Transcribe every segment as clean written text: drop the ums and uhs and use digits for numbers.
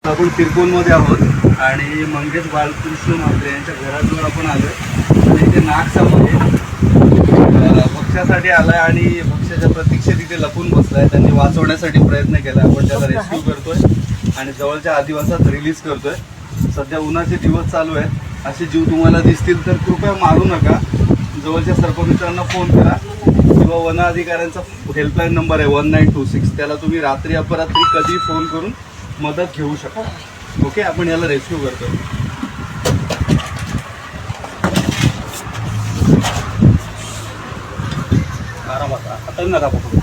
आपण तिरकोनमध्ये आहोत आणि मंगेश बालकृष्ण म्हात्रे यांच्या घराजवळ आपण आलोय आणि इथे नागसाप भक्ष्यासाठी आलाय आणि भक्ष्याच्या प्रतीक्षेत इथे लपून बसलाय. त्यांनी वाचवण्यासाठी प्रयत्न केला. आपण त्याला रेस्क्यू करतोय आणि जवळच्या आदिवासात रिलीज करतोय. सध्या उन्हाचे दिवस चालू आहेत. असे जीव तुम्हाला दिसतील तर कृपया मारू नका. जवळच्या सरपंचांना फोन करा किंवा वन अधिकाऱ्यांचा हेल्पलाईन नंबर आहे 1926. त्याला तुम्ही रात्री अपरात्री कधी फोन करून मदत घेऊ शकता. ओके, आपण याला रेस्क्यू करतो. आरामात आता नका पकडू.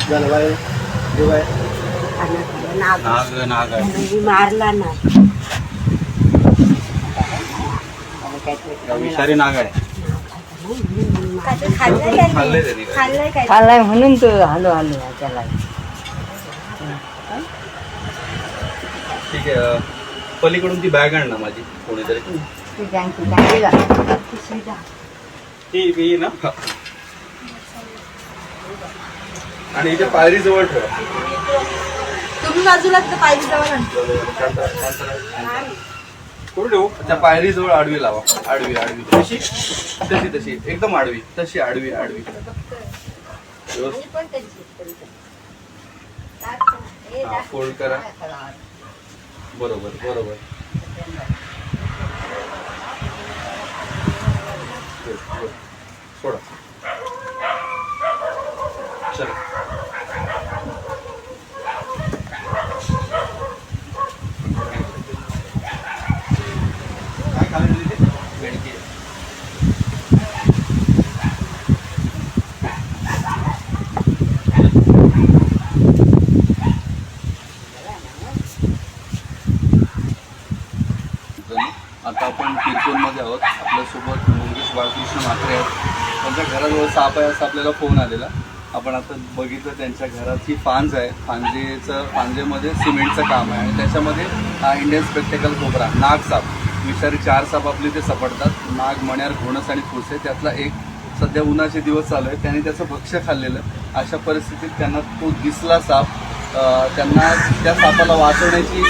झालं बाय बाय. नाग नाग आहे मारला ना. विषारी नाग आहे. खाल्लाय म्हणून तो हलो हलो त्याला. ठीक आहे, पलीकडून ती बॅग आण ना माझी कोणीतरी. ती ना आणि इथे पायरी जवळ ठेवा. तुम्ही बाजूला पायरी जवळ करू देऊ. त्या पायरी जवळ आडवी लावा. आडवी आडवी तशी तशी तशी एकदम आडवी तशी आडवी आडवी. फोल्ड करा. बरोबर बरोबर. सोडा. चला काय खाली दिली बेडकी. आता आपण तिरकोनमध्ये आहोत. आपल्यासोबत मंगेश बालकृष्ण म्हात्रे आहेत. त्यांच्या घराजवळ साप आहे असा आपल्याला फोन आलेला. आपण आता बघितलं त्यांच्या घराची फांज आहे. फांजेमध्ये सिमेंटचं काम आहे आणि त्याच्यामध्ये हा इंडियन स्पेक्टेकल कोबरा नाग साप. विषारी 4 साप आपले ते सपडतात. नाग, मण्यार, घोणस आणि फुसे. त्यातला एक सध्या उन्हाचे दिवस चालू आहेत. त्यांनी त्याचं भक्ष्य खाल्लेलं. अशा परिस्थितीत त्यांना तो दिसला साप. त्यांना त्या सापाला वाचवण्याची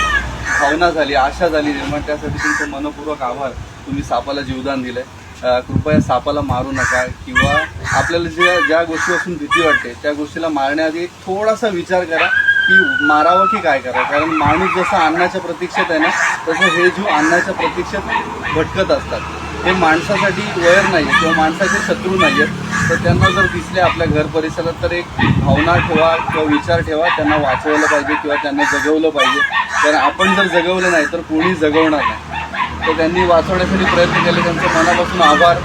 भावना झाली, आशा झाली निर्माण. त्यासाठी तुमचं मनपूर्वक आभार. तुम्ही सापाला जीवदान दिलंय. कृपया सापाला मारू नका किंवा आपल्याला ज्या गोष्टीपासून भीती वाटते त्या गोष्टीला मारण्याआधी थोडासा विचार करा की मारावं की काय करावं. कारण माणूस जसं अन्नाच्या प्रतीक्षेत आहे ना, तसं हे जीव अन्नाच्या प्रतीक्षेत भटकत असतात. हे माणसासाठी वैर नाही किंवा माणसाचे शत्रू नाही आहेत. तर त्यांना जर दिसले आपल्या घर परिसरात तर एक भावना ठेवा किंवा विचार ठेवा. त्यांना वाचवलं पाहिजे किंवा त्यांना जगवलं पाहिजे. कारण आपण जर जगवलं नाही तर कोणी जगवणार नाही. तर त्यांनी वाचवण्यासाठी प्रयत्न केले. त्यांचं मनापासून आभार.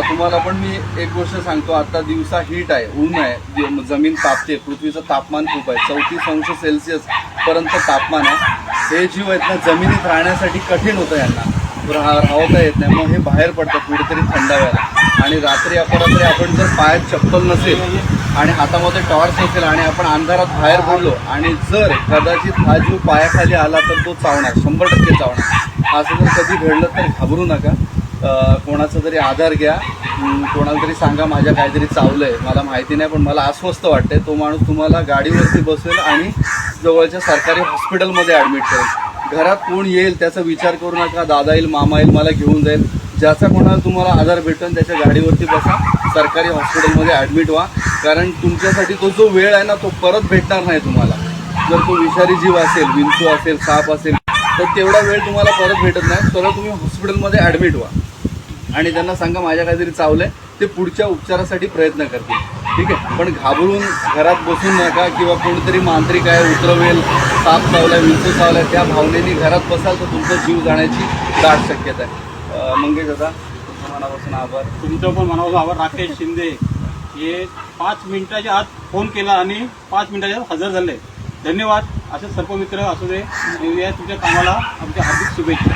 तुम्हाला पण मी एक गोष्ट सांगतो. आता दिवसा हीट आहे, ऊन आहे, जमीन तापते, पृथ्वीचं तापमान खूप आहे. 34°C पर्यंत तापमान आहे. हे जीव आहेत ना, जमिनीत राहण्यासाठी कठीण होतं. यांना राहता येत नाही. मग हे बाहेर पडतात कुठेतरी थंडाव्याला. आणि रात्री अपरात्री आपण जर पायात चप्पल नसेल आणि हातामध्ये टॉर्च नसेल आणि आपण अंधारात बाहेर पडलो आणि जर कदाचित हा जीव पायाखाली आला तर तो चावणार, 100% चावणार. असं जर कधी घडलं तर घाबरू नका. कोणाचा तरी आधार घ्या. कोणाला तरी सांगा माझ्या काहीतरी चावलंय, मला माहिती नाही पण मला अस्वस्थ वाटतंय. तो माणूस तुम्हाला गाडीवरती बसवेल आणि जवळच्या सरकारी हॉस्पिटलमध्ये ॲडमिट करेल. घरात कोण येईल त्याचा विचार करू नका. दादा येईल, मामा येईल, मला घेऊन जाईल. ज्याचा कोणाला तुम्हाला आधार भेटेल त्याच्या गाडीवरती बसा, सरकारी हॉस्पिटलमध्ये ॲडमिट व्हा. कारण तुमच्यासाठी तो जो वेळ आहे ना तो परत भेटणार नाही तुम्हाला. जर तो विषारी जीव असेल, विंचू असेल, साप असेल तर तेवढा वेळ तुम्हाला परत भेटत नाही. सरळ तुम्ही हॉस्पिटलमध्ये ॲडमिट व्हा आणि त्यांना सांगा माझ्या काहीतरी चावलंय. ते पुढच्या उपचारासाठी प्रयत्न करतील. ठीक आहे, पण घाबरून घरात बसून नका किंवा कोणीतरी मांत्रिक आहे उतरवेल, साप चावलाय, विंचू चावलाय त्या भावनेने घरात बसाल तर तुमचा जीव जाण्याची दाट शक्यता आहे. मंगेश दादा, तुमच्या मनापासून आभार. तुमचं पण मनापासून आभार. राकेश शिंदे हे 5 मिनिटाच्या आत फोन केला आणि 5 मिनिटाच्या आत हजर झाले. धन्यवाद. असे सर्व मित्र असू दे. तुमच्या कामाला आमच्या हार्दिक शुभेच्छा.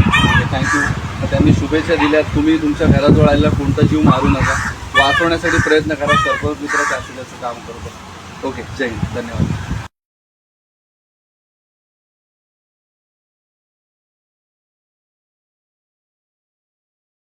थँक्यू. त्यांनी शुभेच्छा दिल्यात. तुम्ही तुमच्या घराजवळ आलेला कोणता जीव मारू नका. वाचवण्यासाठी प्रयत्न करा. सर्व मित्राच्या असल्याचं काम करतो. ओके, जय हिंद. धन्यवाद.